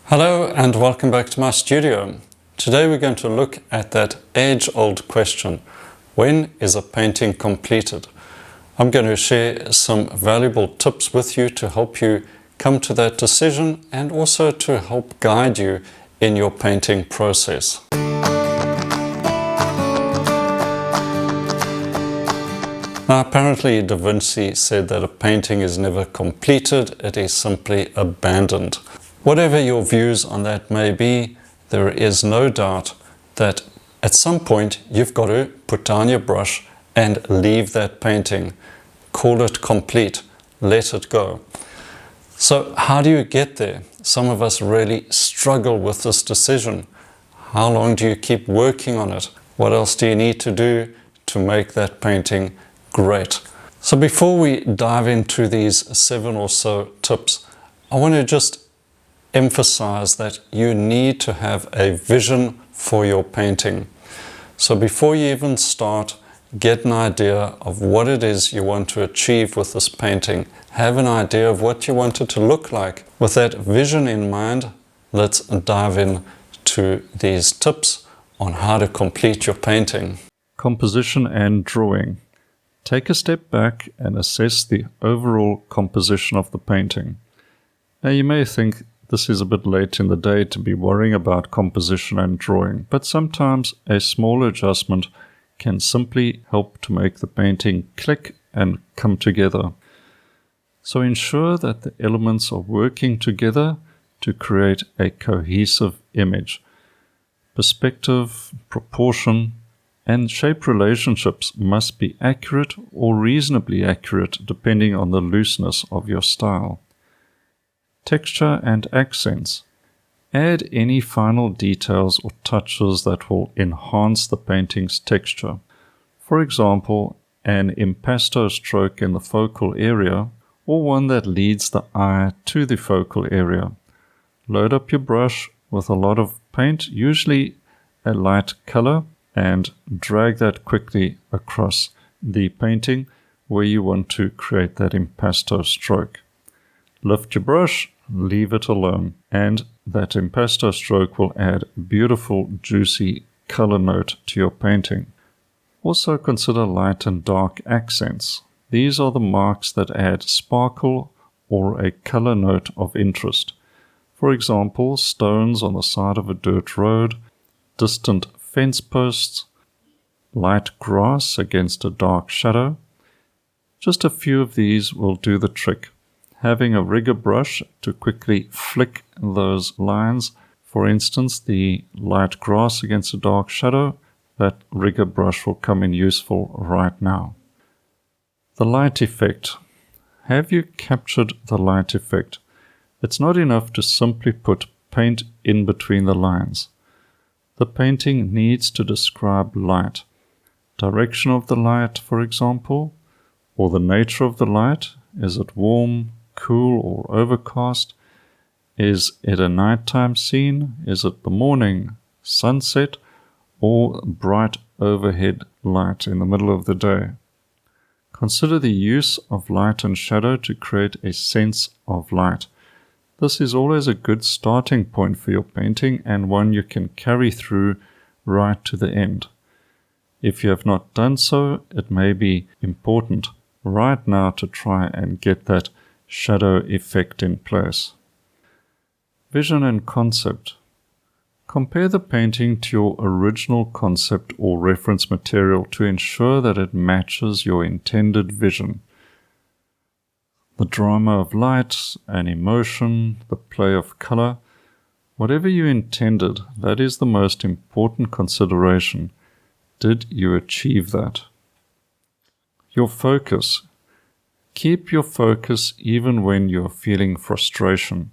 Hello and welcome back to my studio. Today we're going to look at that age-old question, when is a painting completed? I'm going to share some valuable tips with you to help you come to that decision and also to help guide you in your painting process. Now, apparently Da Vinci said that a painting is never completed, it is simply abandoned. Whatever your views on that may be, there is no doubt that at some point you've got to put down your brush and leave that painting. Call it complete. Let it go. So how do you get there? Some of us really struggle with this decision. How long do you keep working on it? What else do you need to do to make that painting great? So before we dive into these 7 or so tips, I want to just emphasize that you need to have a vision for your painting. So before you even start, get an idea of what it is you want to achieve with this painting. Have an idea of what you want it to look like. With that vision in mind, let's dive in to these tips on how to complete your painting. Composition and drawing. Take a step back and assess the overall composition of the painting. Now you may think this is a bit late in the day to be worrying about composition and drawing, but sometimes a small adjustment can simply help to make the painting click and come together. So ensure that the elements are working together to create a cohesive image. Perspective, proportion, and shape relationships must be accurate or reasonably accurate depending on the looseness of your style. Texture and accents. Add any final details or touches that will enhance the painting's texture. For example, an impasto stroke in the focal area or one that leads the eye to the focal area. Load up your brush with a lot of paint, usually a light color, and drag that quickly across the painting where you want to create that impasto stroke. Lift your brush, leave it alone, and that impasto stroke will add beautiful, juicy color note to your painting. Also consider light and dark accents. These are the marks that add sparkle or a color note of interest. For example, stones on the side of a dirt road, distant fence posts, light grass against a dark shadow. Just a few of these will do the trick. Having a rigger brush to quickly flick those lines, for instance, the light grass against a dark shadow, that rigger brush will come in useful right now. The light effect. Have you captured the light effect? It's not enough to simply put paint in between the lines. The painting needs to describe light. Direction of the light, for example, or the nature of the light. Is it warm, cool, or overcast? Is it a nighttime scene? Is it the morning, sunset, or bright overhead light in the middle of the day? Consider the use of light and shadow to create a sense of light. This is always a good starting point for your painting and one you can carry through right to the end. If you have not done so, it may be important right now to try and get that shadow effect in place. Vision and concept. Compare the painting to your original concept or reference material to ensure that it matches your intended vision. The drama of light and emotion, the play of color, whatever you intended, that is the most important consideration. Did you achieve that? Your focus. Keep your focus even when you're feeling frustration.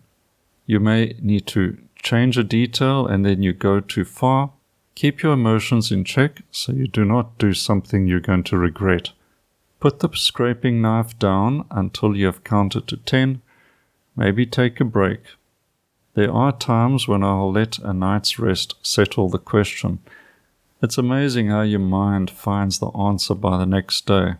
You may need to change a detail and then you go too far. Keep your emotions in check so you do not do something you're going to regret. Put the scraping knife down until you have counted to 10. Maybe take a break. There are times when I'll let a night's rest settle the question. It's amazing how your mind finds the answer by the next day.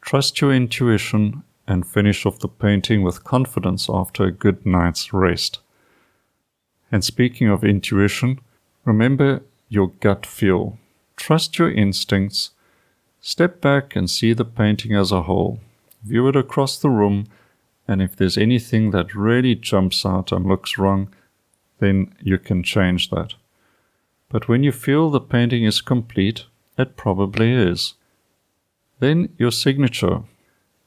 Trust your intuition and finish off the painting with confidence after a good night's rest. And speaking of intuition, remember your gut feel. Trust your instincts. Step back and see the painting as a whole. View it across the room, and if there's anything that really jumps out and looks wrong, then you can change that. But when you feel the painting is complete, it probably is. Then your signature.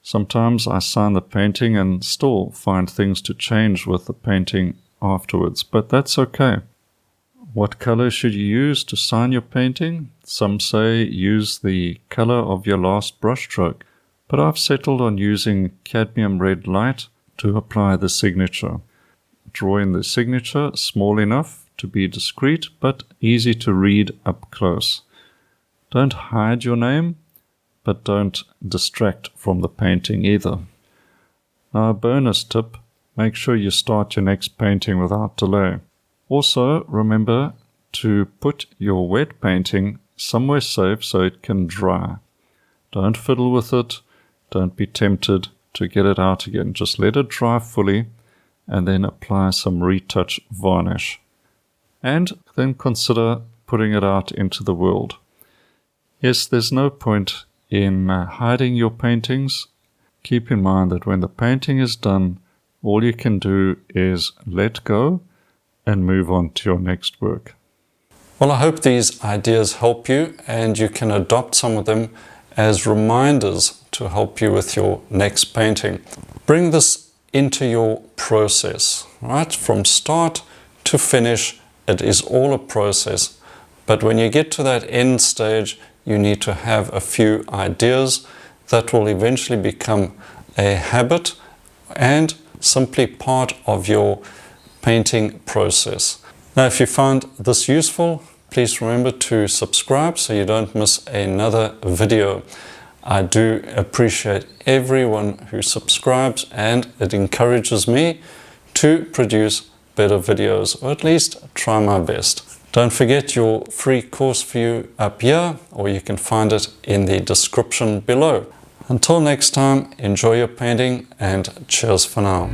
Sometimes I sign the painting and still find things to change with the painting afterwards, but that's okay. What color should you use to sign your painting? Some say use the color of your last brushstroke, but I've settled on using cadmium red light to apply the signature. Draw in the signature small enough to be discreet but easy to read up close. Don't hide your name, but don't distract from the painting either. Now, a bonus tip, make sure you start your next painting without delay. Also, remember to put your wet painting somewhere safe so it can dry. Don't fiddle with it. Don't be tempted to get it out again. Just let it dry fully and then apply some retouch varnish. And then consider putting it out into the world. Yes, there's no point in hiding your paintings. Keep in mind that when the painting is done, all you can do is let go and move on to your next work. Well, I hope these ideas help you and you can adopt some of them as reminders to help you with your next painting. Bring this into your process, right? From start to finish, it is all a process. But when you get to that end stage, you need to have a few ideas that will eventually become a habit and simply part of your painting process. Now, if you found this useful, please remember to subscribe so you don't miss another video. I do appreciate everyone who subscribes, and it encourages me to produce better videos, or at least try my best. Don't forget your free course view up here, or you can find it in the description below. Until next time, enjoy your painting and cheers for now.